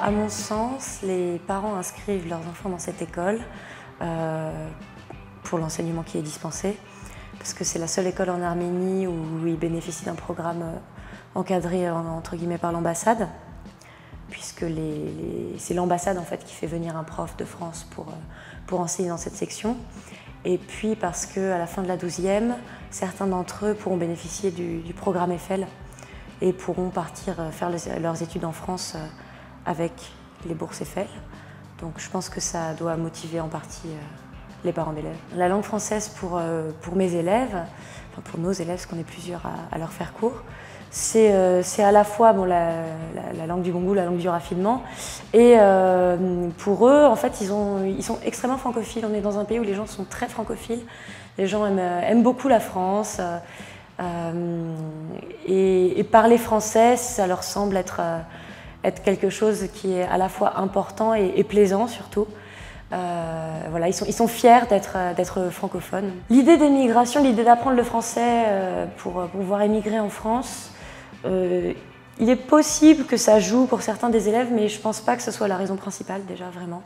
À mon sens, les parents inscrivent leurs enfants dans cette école pour l'enseignement qui est dispensé, parce que c'est la seule école en Arménie où ils bénéficient d'un programme encadré entre guillemets par l'ambassade, puisque c'est l'ambassade en fait qui fait venir un prof de France pour enseigner dans cette section. Et puis parce qu'à la fin de la 12e, certains d'entre eux pourront bénéficier du programme Eiffel et pourront partir faire leurs études en France avec les bourses Eiffel. Donc je pense que ça doit motiver en partie les parents d'élèves. La langue française pour mes élèves, enfin pour nos élèves, parce qu'on est plusieurs à leur faire cours, c'est à la fois la langue du bon goût, la langue du raffinement, et pour eux, en fait, ils sont extrêmement francophiles. On est dans un pays où les gens sont très francophiles, les gens aiment beaucoup la France, et parler français, ça leur semble être quelque chose qui est à la fois important et plaisant surtout. Voilà, ils sont fiers d'être francophones. L'idée d'émigration, l'idée d'apprendre le français pour pouvoir émigrer en France, il est possible que ça joue pour certains des élèves, mais je ne pense pas que ce soit la raison principale déjà, vraiment.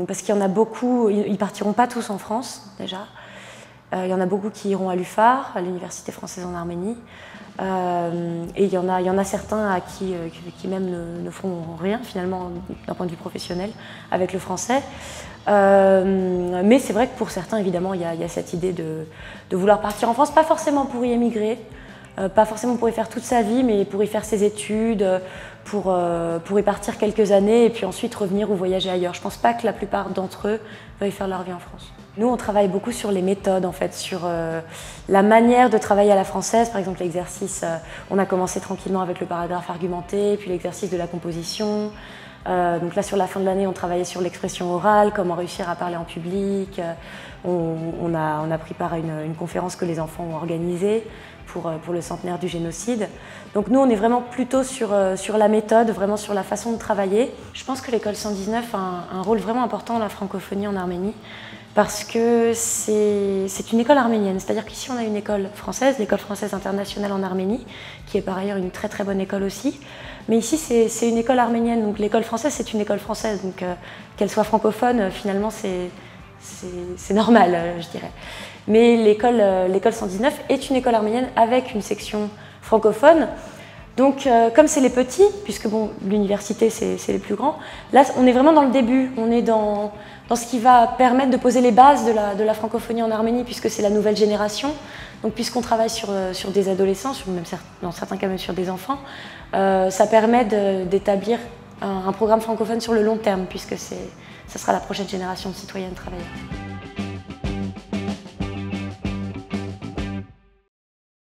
Parce qu'il y en a beaucoup, ils ne partiront pas tous en France déjà. Il y en a beaucoup qui iront à l'UFAR, à l'Université française en Arménie. Et il y en a certains qui même ne font rien finalement d'un point de vue professionnel avec le français. Mais c'est vrai que pour certains évidemment il y a cette idée de vouloir partir en France, pas forcément pour y émigrer, pas forcément pour y faire toute sa vie, mais pour y faire ses études, pour y partir quelques années et puis ensuite revenir ou voyager ailleurs. Je ne pense pas que la plupart d'entre eux veuillent faire leur vie en France. Nous, on travaille beaucoup sur les méthodes, en fait, sur la manière de travailler à la française. Par exemple, l'exercice, on a commencé tranquillement avec le paragraphe argumenté, puis l'exercice de la composition. Donc là, sur la fin de l'année, on travaillait sur l'expression orale, comment réussir à parler en public. On a pris part à une conférence que les enfants ont organisée pour le centenaire du génocide. Donc nous, on est vraiment plutôt sur la méthode, vraiment sur la façon de travailler. Je pense que l'école 119 a un rôle vraiment important dans la francophonie en Arménie, parce que c'est une école arménienne. C'est-à-dire qu'ici, on a une école française, l'école française internationale en Arménie, qui est par ailleurs une très très bonne école aussi. Mais ici, c'est une école arménienne, donc l'école française, c'est une école française. Donc qu'elle soit francophone, finalement, c'est normal, je dirais. Mais l'école 119 est une école arménienne avec une section francophone. Donc comme c'est les petits, puisque bon, l'université c'est les plus grands, là on est vraiment dans le début, on est dans ce qui va permettre de poser les bases de la francophonie en Arménie, puisque c'est la nouvelle génération. Donc puisqu'on travaille sur des adolescents, même dans certains cas même sur des enfants, ça permet d'établir un programme francophone sur le long terme, puisque ça sera la prochaine génération de citoyens travailleurs.